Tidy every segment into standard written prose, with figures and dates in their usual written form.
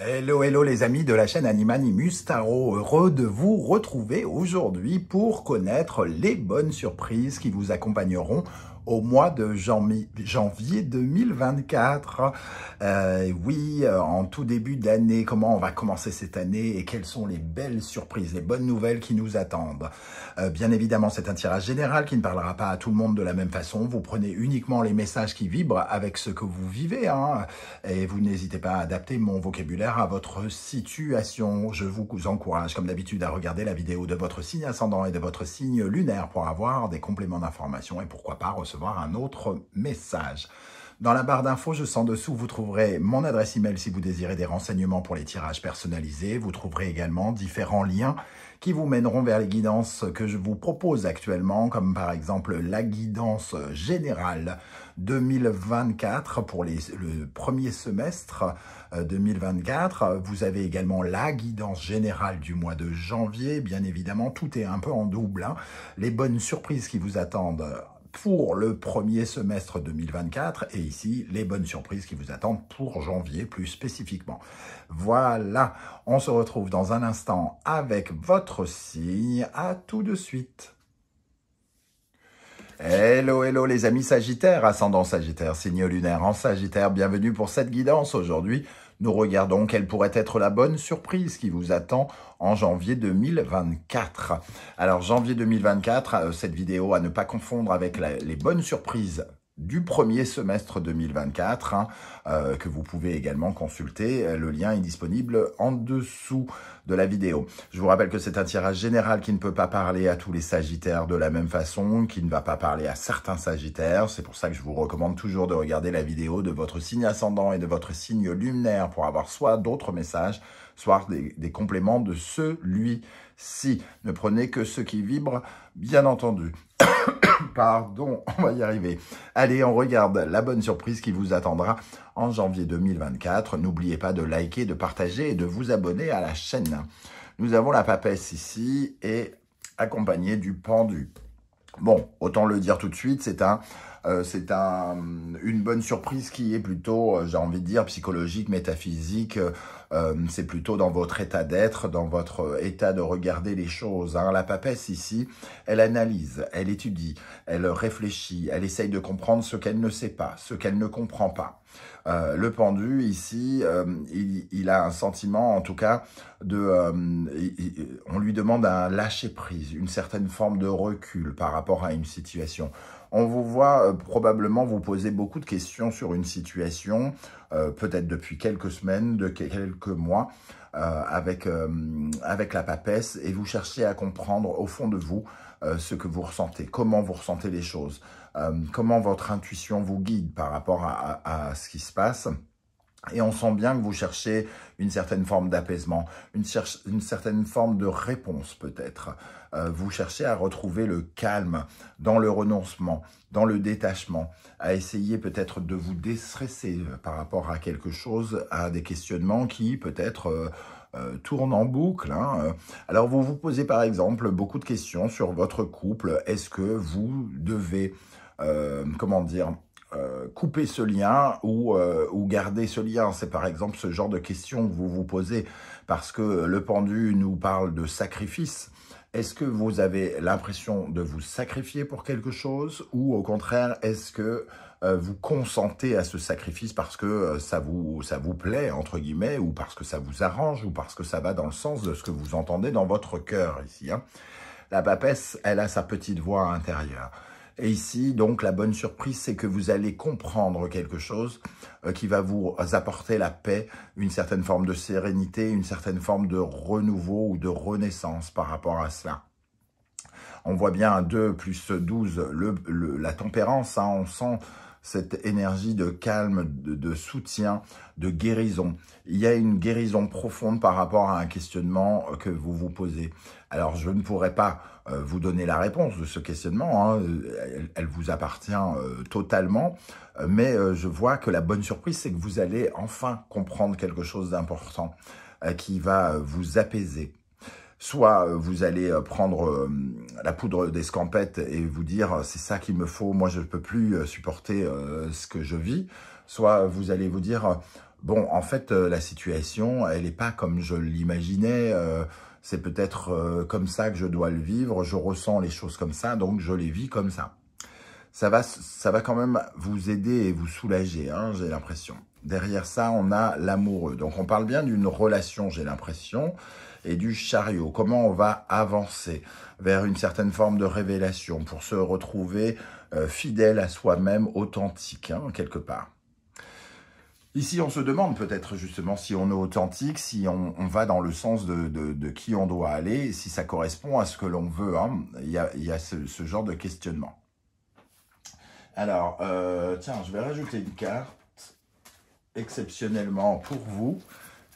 Hello, hello les amis de la chaîne Animanimus Tarot, heureux de vous retrouver aujourd'hui pour connaître les bonnes surprises qui vous accompagneront au mois de janvier 2024. Oui, en tout début d'année, comment on va commencer cette année et quelles sont les belles surprises, les bonnes nouvelles qui nous attendent. Bien évidemment, c'est un tirage général qui ne parlera pas à tout le monde de la même façon. Vous prenez uniquement les messages qui vibrent avec ce que vous vivez, hein, et vous n'hésitez pas à adapter mon vocabulaire à votre situation. Je vous encourage, comme d'habitude, à regarder la vidéo de votre signe ascendant et de votre signe lunaire pour avoir des compléments d'information et pourquoi pas recevoir un autre message. Dans la barre d'infos, juste en dessous, vous trouverez mon adresse email si vous désirez des renseignements pour les tirages personnalisés. Vous trouverez également différents liens qui vous mèneront vers les guidances que je vous propose actuellement, comme par exemple la guidance générale 2024 pour le premier semestre 2024. Vous avez également la guidance générale du mois de janvier. Bien évidemment, tout est un peu en double, hein. Les bonnes surprises qui vous attendent pour le premier semestre 2024 et ici, les bonnes surprises qui vous attendent pour janvier plus spécifiquement. Voilà, on se retrouve dans un instant avec votre signe. À tout de suite. Hello, hello les amis Sagittaires, ascendant Sagittaire, signe lunaire en Sagittaire, bienvenue pour cette guidance. Aujourd'hui, nous regardons quelle pourrait être la bonne surprise qui vous attend en janvier 2024. Alors, janvier 2024, cette vidéo à ne pas confondre avec les bonnes surprises du premier semestre 2024, hein, que vous pouvez également consulter. Le lien est disponible en dessous de la vidéo. Je vous rappelle que c'est un tirage général qui ne peut pas parler à tous les Sagittaires de la même façon, qui ne va pas parler à certains Sagittaires. C'est pour ça que je vous recommande toujours de regarder la vidéo de votre signe ascendant et de votre signe lunaire pour avoir soit d'autres messages, soit des compléments de celui-ci. Ne prenez que ce qui vibre, bien entendu. Pardon, on va y arriver. Allez, on regarde la bonne surprise qui vous attendra en janvier 2024. N'oubliez pas de liker, de partager et de vous abonner à la chaîne. Nous avons la papesse ici et accompagnée du pendu. Bon, autant le dire tout de suite, c'est une bonne surprise qui est plutôt, j'ai envie de dire, psychologique, métaphysique. C'est plutôt dans votre état d'être, dans votre état de regarder les choses, hein. La papesse ici, elle analyse, elle étudie, elle réfléchit, elle essaye de comprendre ce qu'elle ne sait pas, ce qu'elle ne comprend pas. Le pendu ici, il a un sentiment, en tout cas, on lui demande un lâcher-prise, une certaine forme de recul par rapport à une situation. On vous voit probablement vous poser beaucoup de questions sur une situation, peut-être depuis quelques semaines, de quelques mois, avec la papesse, et vous cherchez à comprendre au fond de vous ce que vous ressentez, comment vous ressentez les choses, comment votre intuition vous guide par rapport à ce qui se passe. Et on sent bien que vous cherchez une certaine forme d'apaisement, une certaine forme de réponse peut-être. Vous cherchez à retrouver le calme dans le renoncement, dans le détachement, à essayer peut-être de vous déstresser par rapport à quelque chose, à des questionnements qui peut-être tournent en boucle, hein. Alors vous vous posez par exemple beaucoup de questions sur votre couple. Est-ce que vous devez, comment dire, couper ce lien ou garder ce lien? C'est par exemple ce genre de questions que vous vous posez parce que le pendu nous parle de sacrifice. Est-ce que vous avez l'impression de vous sacrifier pour quelque chose ou au contraire, est-ce que vous consentez à ce sacrifice parce que ça vous plaît, entre guillemets, ou parce que ça vous arrange ou parce que ça va dans le sens de ce que vous entendez dans votre cœur ici, hein. La papesse, elle a sa petite voix intérieure. Et ici, donc, la bonne surprise, c'est que vous allez comprendre quelque chose qui va vous apporter la paix, une certaine forme de sérénité, une certaine forme de renouveau ou de renaissance par rapport à cela. On voit bien 2 plus 12, la tempérance, hein, on sent cette énergie de calme, de soutien, de guérison. Il y a une guérison profonde par rapport à un questionnement que vous vous posez. Alors, je ne pourrais pas vous donner la réponse de ce questionnement, hein. Elle vous appartient totalement, mais je vois que la bonne surprise, c'est que vous allez enfin comprendre quelque chose d'important qui va vous apaiser. Soit vous allez prendre la poudre d'escampette et vous dire « c'est ça qu'il me faut, moi je ne peux plus supporter ce que je vis ». Soit vous allez vous dire « bon, en fait, la situation, elle n'est pas comme je l'imaginais, c'est peut-être comme ça que je dois le vivre, je ressens les choses comme ça, donc je les vis comme ça ». Ça va quand même vous aider et vous soulager, hein, j'ai l'impression. Derrière ça, on a l'amoureux. Donc, on parle bien d'une relation, j'ai l'impression, et du chariot. Comment on va avancer vers une certaine forme de révélation pour se retrouver fidèle à soi-même, authentique, hein, quelque part. Ici, on se demande peut-être justement si on est authentique, si on va dans le sens de qui on doit aller, si ça correspond à ce que l'on veut. Hein. Il y a ce genre de questionnement. Alors, tiens, je vais rajouter une carte, exceptionnellement pour vous.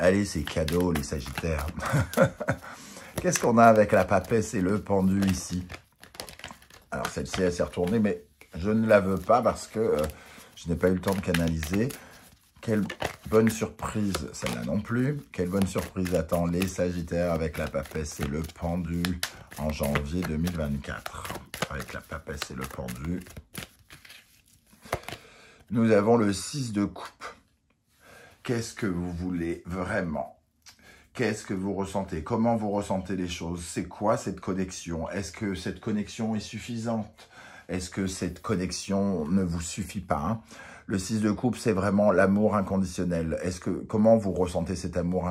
Allez, c'est cadeau, les Sagittaires. Qu'est-ce qu'on a avec la papesse et le pendu ici? Alors, celle-ci, elle s'est retournée, mais je ne la veux pas parce que je n'ai pas eu le temps de canaliser. Quelle bonne surprise, celle-là non plus. Quelle bonne surprise attend les Sagittaires avec la papesse et le pendu en janvier 2024. Avec la papesse et le pendu. Nous avons le 6 de coupe. Qu'est-ce que vous voulez vraiment? Qu'est-ce que vous ressentez? Comment vous ressentez les choses? C'est quoi cette connexion? Est-ce que cette connexion est suffisante? Est-ce que cette connexion ne vous suffit pas, hein? Le 6 de coupe, c'est vraiment l'amour inconditionnel. Comment vous ressentez cet amour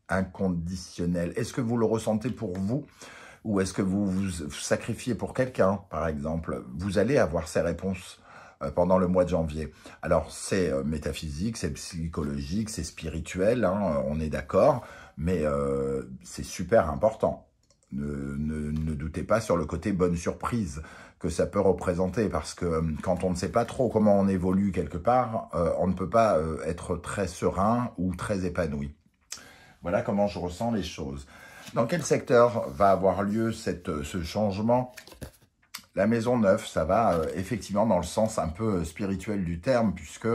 inconditionnel? Est-ce que vous le ressentez pour vous? Ou est-ce que vous vous sacrifiez pour quelqu'un, par exemple? Vous allez avoir ces réponses pendant le mois de janvier. Alors, c'est métaphysique, c'est psychologique, c'est spirituel, hein, on est d'accord, mais c'est super important. Ne doutez pas sur le côté bonne surprise que ça peut représenter, parce que quand on ne sait pas trop comment on évolue quelque part, on ne peut pas être très serein ou très épanoui. Voilà comment je ressens les choses. Dans quel secteur va avoir lieu ce changement ? La maison 9, ça va effectivement dans le sens un peu spirituel du terme, puisque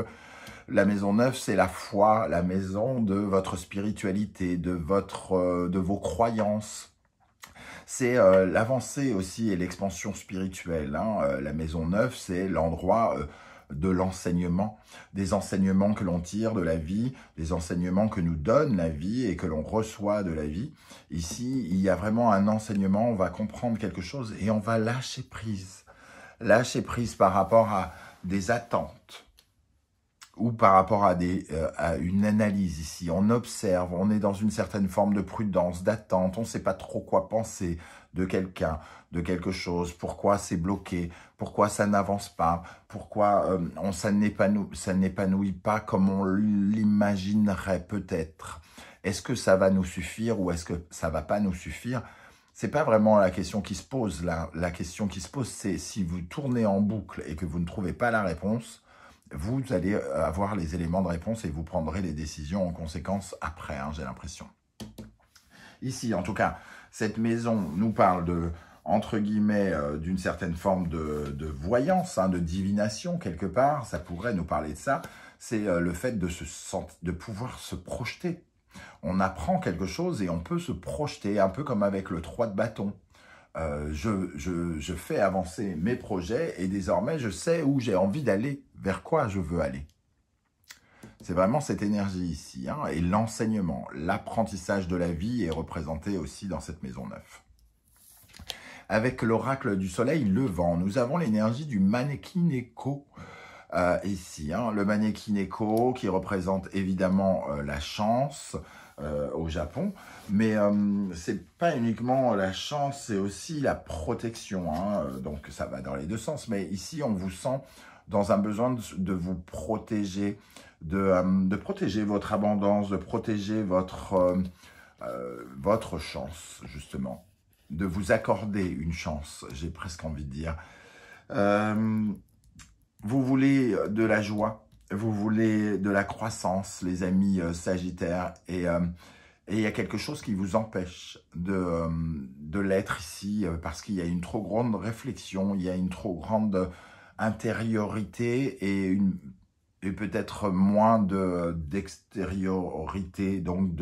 la maison 9, c'est la foi, la maison de votre spiritualité, de vos croyances. C'est l'avancée aussi et l'expansion spirituelle, hein. La maison 9, c'est l'endroit de l'enseignement, des enseignements que l'on tire de la vie, des enseignements que nous donne la vie et que l'on reçoit de la vie. Ici, il y a vraiment un enseignement, on va comprendre quelque chose et on va lâcher prise. Lâcher prise par rapport à des attentes ou par rapport à une analyse ici. On observe, on est dans une certaine forme de prudence, d'attente, on ne sait pas trop quoi penser de quelqu'un, de quelque chose, pourquoi c'est bloqué, pourquoi ça n'avance pas, pourquoi ça n'épanouit pas comme on l'imaginerait peut-être. Est-ce que ça va nous suffire ou est-ce que ça ne va pas nous suffire? C'est pas vraiment la question qui se pose là. La question qui se pose, c'est si vous tournez en boucle et que vous ne trouvez pas la réponse, vous allez avoir les éléments de réponse et vous prendrez les décisions en conséquence après, hein, j'ai l'impression. Ici, en tout cas, cette maison nous parle de, entre guillemets, d'une certaine forme de voyance, hein, de divination quelque part. Ça pourrait nous parler de ça. C'est le fait de pouvoir se projeter. On apprend quelque chose et on peut se projeter, un peu comme avec le 3 de bâton. Je fais avancer mes projets et désormais je sais où j'ai envie d'aller, vers quoi je veux aller. C'est vraiment cette énergie ici, hein, et l'enseignement, l'apprentissage de la vie est représenté aussi dans cette maison 9. Avec l'oracle du soleil levant, nous avons l'énergie du Manekineko ici, hein, le Manekineko qui représente évidemment la chance, au Japon, mais c'est pas uniquement la chance, c'est aussi la protection, hein, donc ça va dans les deux sens, mais ici on vous sent dans un besoin de vous protéger, de protéger votre abondance, de protéger votre chance, justement, de vous accorder une chance, j'ai presque envie de dire. Vous voulez de la joie, vous voulez de la croissance, les amis Sagittaires, et il y a quelque chose qui vous empêche de l'être ici, parce qu'il y a une trop grande réflexion, il y a une trop grande intériorité et peut-être moins d'extériorité, donc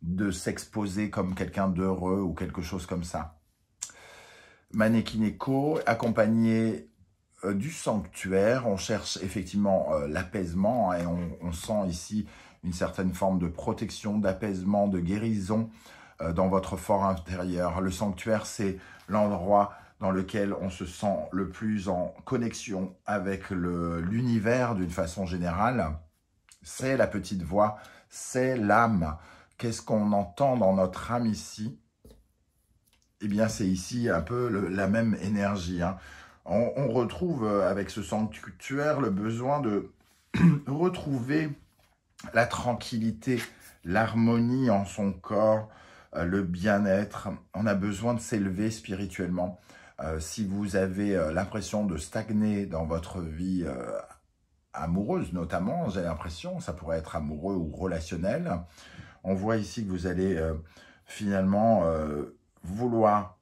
de s'exposer comme quelqu'un d'heureux ou quelque chose comme ça. Manekineko, accompagné du sanctuaire, on cherche effectivement l'apaisement et on sent ici une certaine forme de protection, d'apaisement, de guérison dans votre fort intérieur. Le sanctuaire, c'est l'endroit dans lequel on se sent le plus en connexion avec l'univers d'une façon générale. C'est la petite voix, c'est l'âme. Qu'est-ce qu'on entend dans notre âme ici? Eh bien, c'est ici un peu la même énergie. Hein. On retrouve avec ce sanctuaire le besoin de retrouver la tranquillité, l'harmonie en son corps, le bien-être. On a besoin de s'élever spirituellement. Si vous avez l'impression de stagner dans votre vie amoureuse notamment, j'ai l'impression, ça pourrait être amoureux ou relationnel, on voit ici que vous allez finalement vouloir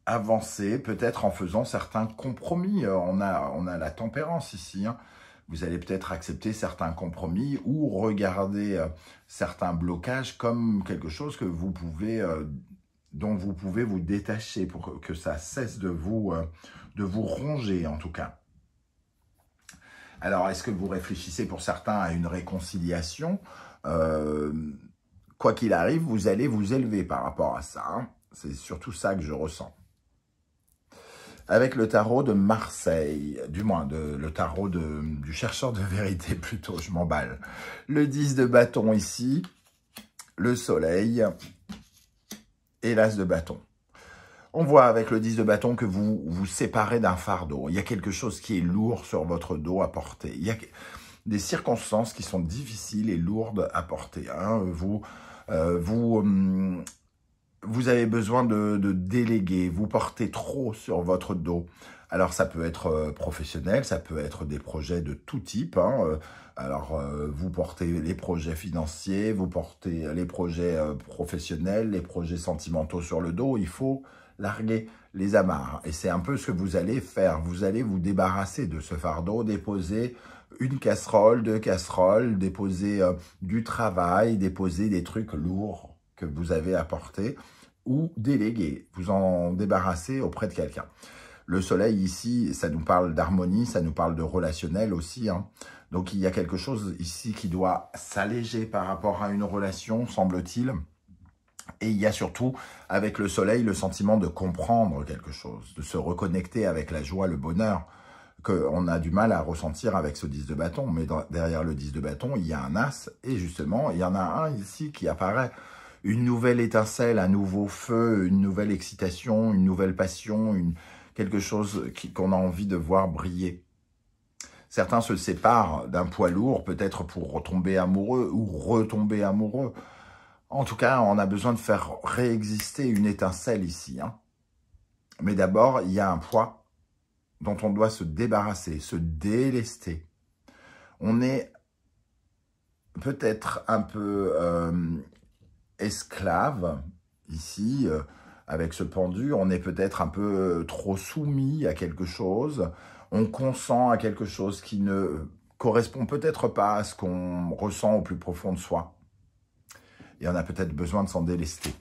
avancer, peut-être en faisant certains compromis. On a la tempérance ici, hein. Vous allez peut-être accepter certains compromis ou regarder certains blocages comme quelque chose que vous pouvez, dont vous pouvez vous détacher pour que ça cesse de vous ronger en tout cas. Alors, est-ce que vous réfléchissez pour certains à une réconciliation? Quoi qu'il arrive, vous allez vous élever par rapport à ça. Hein. C'est surtout ça que je ressens. Avec le tarot de Marseille, du moins le tarot du chercheur de vérité plutôt, je m'emballe. Le 10 de bâton ici, le soleil et l'as de bâton. On voit avec le 10 de bâton que vous vous séparez d'un fardeau. Il y a quelque chose qui est lourd sur votre dos à porter. Il y a des circonstances qui sont difficiles et lourdes à porter. Hein. Vous avez besoin de déléguer, vous portez trop sur votre dos. Alors ça peut être professionnel, ça peut être des projets de tout type. Hein. Alors vous portez les projets financiers, vous portez les projets professionnels, les projets sentimentaux sur le dos. Il faut larguer les amarres. Et c'est un peu ce que vous allez faire. Vous allez vous débarrasser de ce fardeau, déposer une casserole, deux casseroles, déposer du travail, déposer des trucs lourds que vous avez à porter ou déléguer, vous en débarrasser auprès de quelqu'un. Le soleil ici, ça nous parle d'harmonie, ça nous parle de relationnel aussi. Hein. Donc il y a quelque chose ici qui doit s'alléger par rapport à une relation, semble-t-il. Et il y a surtout, avec le soleil, le sentiment de comprendre quelque chose, de se reconnecter avec la joie, le bonheur, qu'on a du mal à ressentir avec ce 10 de bâton. Mais derrière le 10 de bâton, il y a un as, et justement, il y en a un ici qui apparaît. Une nouvelle étincelle, un nouveau feu, une nouvelle excitation, une nouvelle passion, quelque chose qu'on a envie de voir briller. Certains se séparent d'un poids lourd, peut-être pour retomber amoureux ou retomber amoureux. En tout cas, on a besoin de faire réexister une étincelle ici. Hein. Mais d'abord, il y a un poids dont on doit se débarrasser, se délester. On est peut-être un peu esclave ici, avec ce pendu. On est peut-être un peu trop soumis à quelque chose. On consent à quelque chose qui ne correspond peut-être pas à ce qu'on ressent au plus profond de soi. Et on a peut-être besoin de s'en délester.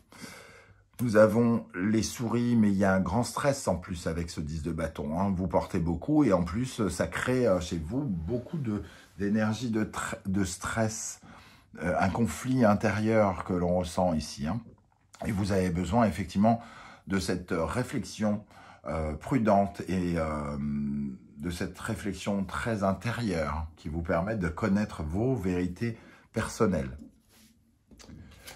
Nous avons les souris, mais il y a un grand stress en plus avec ce 10 de bâton. Hein. Vous portez beaucoup et en plus, ça crée chez vous beaucoup d'énergie de stress, un conflit intérieur que l'on ressent ici. Hein. Et vous avez besoin effectivement de cette réflexion prudente et de cette réflexion très intérieure qui vous permet de connaître vos vérités personnelles.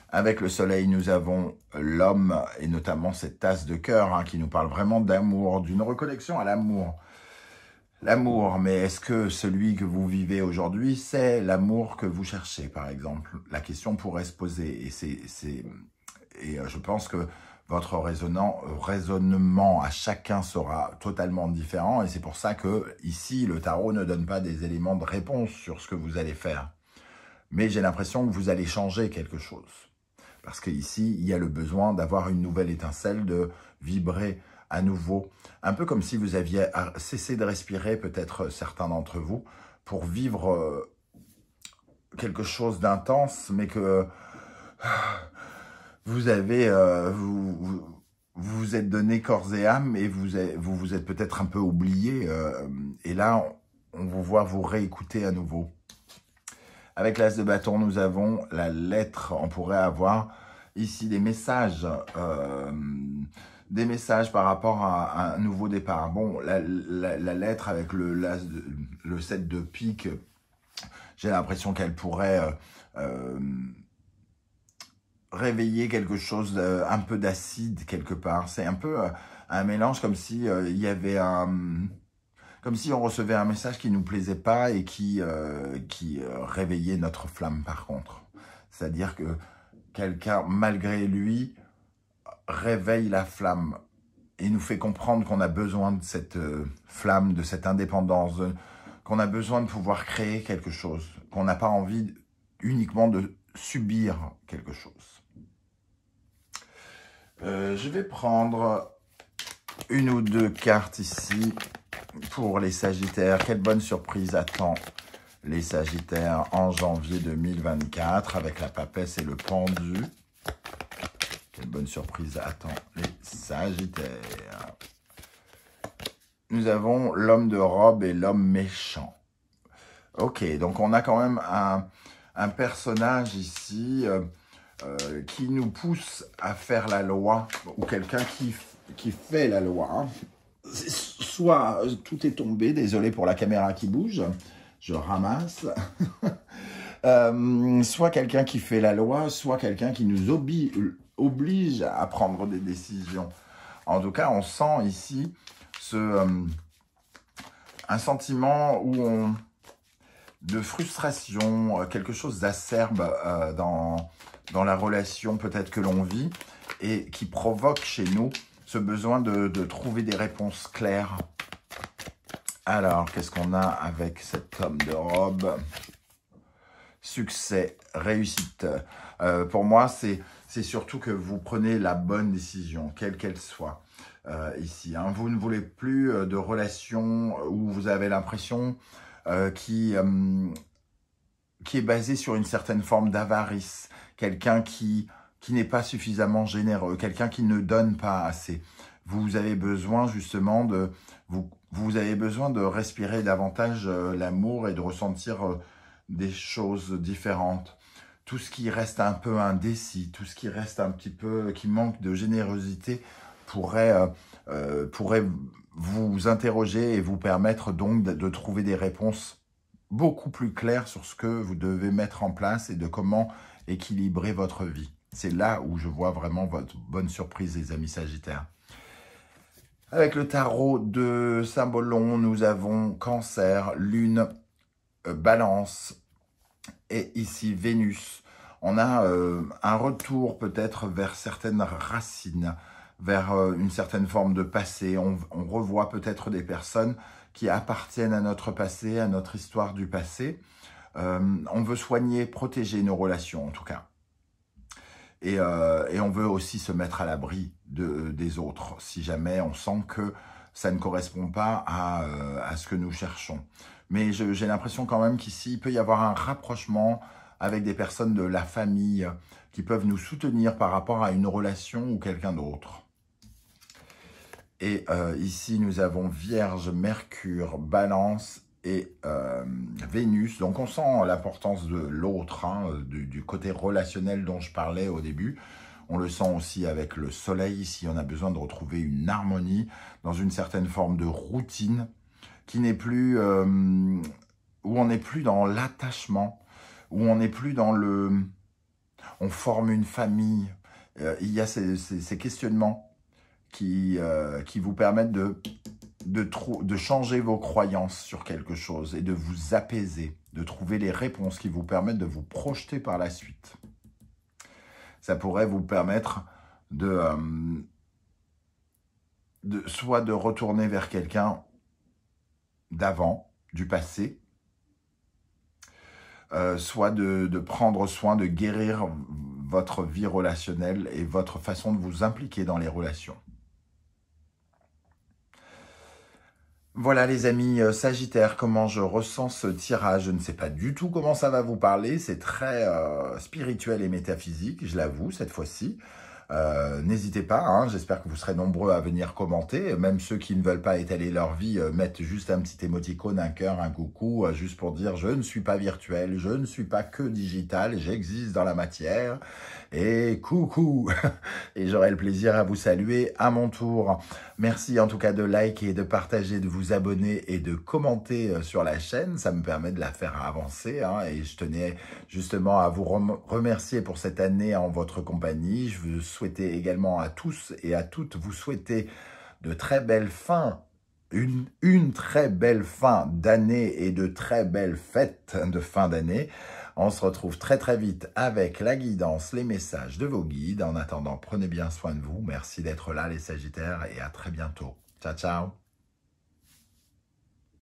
Avec le soleil, nous avons l'homme et notamment cette tasse de cœur hein, qui nous parle vraiment d'amour, d'une reconnexion à l'amour. L'amour, mais est-ce que celui que vous vivez aujourd'hui, c'est l'amour que vous cherchez, par exemple? La question pourrait se poser et je pense que votre raisonnement à chacun sera totalement différent et c'est pour ça que ici, le tarot ne donne pas des éléments de réponse sur ce que vous allez faire. Mais j'ai l'impression que vous allez changer quelque chose. Parce qu'ici, il y a le besoin d'avoir une nouvelle étincelle, de vibrer à nouveau. Un peu comme si vous aviez cessé de respirer, peut-être certains d'entre vous, pour vivre quelque chose d'intense, mais que vous avez, vous êtes donné corps et âme et vous êtes peut-être un peu oublié. Et là, on vous voit vous réécouter à nouveau. Avec l'as de bâton, nous avons la lettre. On pourrait avoir ici des messages par rapport à un nouveau départ. Bon, la lettre avec le 7 de pique, j'ai l'impression qu'elle pourrait réveiller quelque chose, un peu d'acide quelque part. C'est un peu un mélange comme si il y avait comme si on recevait un message qui nous plaisait pas et qui réveillait notre flamme par contre. C'est-à-dire que quelqu'un, malgré lui, réveille la flamme et nous fait comprendre qu'on a besoin de cette flamme, de cette indépendance, qu'on a besoin de pouvoir créer quelque chose, qu'on n'a pas envie uniquement de subir quelque chose. Je vais prendre une ou deux cartes ici pour les Sagittaires. Quelle bonne surprise attend les Sagittaires en janvier 2024 avec la papesse et le pendu. Quelle bonne surprise attend les Sagittaires. Nous avons l'homme de robe et l'homme méchant. Ok, donc on a quand même un personnage ici qui nous pousse à faire la loi, ou quelqu'un qui fait la loi. Hein. Soit tout est tombé, désolé pour la caméra qui bouge, je ramasse. Soit quelqu'un qui fait la loi, soit quelqu'un qui nous oblige à prendre des décisions. En tout cas, on sent ici un sentiment de frustration, quelque chose d'acerbe dans la relation peut-être que l'on vit et qui provoque chez nous ce besoin de trouver des réponses claires. Alors, qu'est-ce qu'on a avec cet homme de robe? Succès, réussite. Pour moi, c'est surtout que vous prenez la bonne décision, quelle qu'elle soit, ici. Hein. Vous ne voulez plus de relations où vous avez l'impression qui est basée sur une certaine forme d'avarice. Quelqu'un qui n'est pas suffisamment généreux, quelqu'un qui ne donne pas assez. Vous avez besoin justement vous avez besoin de respirer davantage l'amour et de ressentir des choses différentes. Tout ce qui reste un peu indécis, tout ce qui reste un petit peu, qui manque de générosité pourrait vous interroger et vous permettre donc de trouver des réponses beaucoup plus claires sur ce que vous devez mettre en place et de comment équilibrer votre vie. C'est là où je vois vraiment votre bonne surprise, les amis Sagittaires. Avec le tarot de Saint-Bologne, nous avons Cancer, Lune, Balance et ici Vénus. On a un retour peut-être vers certaines racines, vers une certaine forme de passé. On revoit peut-être des personnes qui appartiennent à notre passé, à notre histoire du passé. On veut soigner, protéger nos relations en tout cas. Et on veut aussi se mettre à l'abri des autres, si jamais on sent que ça ne correspond pas à ce que nous cherchons. Mais j'ai l'impression quand même qu'ici, il peut y avoir un rapprochement avec des personnes de la famille qui peuvent nous soutenir par rapport à une relation ou quelqu'un d'autre. Et ici, nous avons Vierge, Mercure, Balance et Vénus. Donc, on sent l'importance de l'autre, hein, du côté relationnel dont je parlais au début. On le sent aussi avec le soleil. Ici, on a besoin de retrouver une harmonie dans une certaine forme de routine qui n'est plus... où on n'est plus dans l'attachement, où on n'est plus dans le... On forme une famille. Il y a ces questionnements qui vous permettent de changer vos croyances sur quelque chose et de vous apaiser, de trouver les réponses qui vous permettent de vous projeter par la suite. Ça pourrait vous permettre soit de retourner vers quelqu'un d'avant, du passé, soit de prendre soin de guérir votre vie relationnelle et votre façon de vous impliquer dans les relations. Voilà les amis, Sagittaire, comment je ressens ce tirage. Je ne sais pas du tout comment ça va vous parler. C'est très spirituel et métaphysique, je l'avoue, cette fois-ci. N'hésitez pas, hein, j'espère que vous serez nombreux à venir commenter. Même ceux qui ne veulent pas étaler leur vie, mettent juste un petit émoticône, un cœur, un coucou, juste pour dire « Je ne suis pas virtuel, je ne suis pas que digital, j'existe dans la matière. » Et coucou. Et j'aurai le plaisir à vous saluer à mon tour. Merci en tout cas de liker, de partager, de vous abonner et de commenter sur la chaîne. Ça me permet de la faire avancer, hein, et je tenais justement à vous remercier pour cette année en votre compagnie. Je vous souhaitais également à tous et à toutes, vous souhaiter de très belles fins, une très belle fin d'année et de très belles fêtes de fin d'année. On se retrouve très très vite avec la guidance, les messages de vos guides. En attendant, prenez bien soin de vous. Merci d'être là les Sagittaires et à très bientôt. Ciao, ciao.